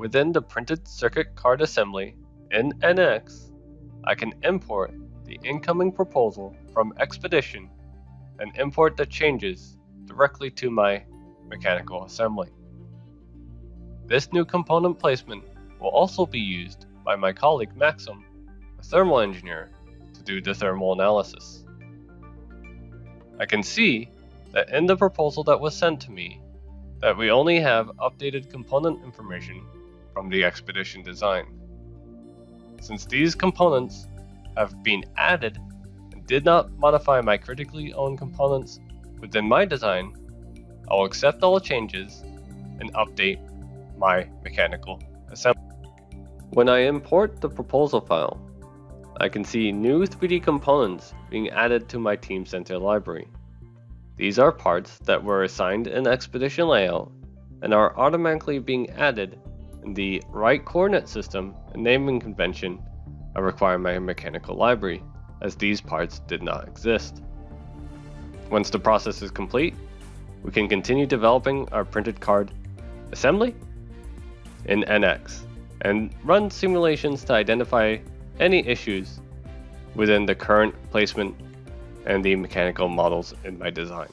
within the printed circuit card assembly in NX, I can import the incoming proposal from Xpedition and import the changes directly to my mechanical assembly. This new component placement will also be used by my colleague Maxim, a thermal engineer, to do the thermal analysis. I can see that in the proposal that was sent to me, that we only have updated component information from the Xpedition design. Since these components have been added and did not modify my critically owned components within my design, I will accept all changes and update my mechanical assembly. When I import the proposal file, I can see new 3D components being added to my Teamcenter library. These are parts that were assigned in Xpedition layout and are automatically being added in the right coordinate system and naming convention I require my mechanical library, as these parts did not exist. Once the process is complete, we can continue developing our printed card assembly in NX and run simulations to identify any issues within the current placement and the mechanical models in my design.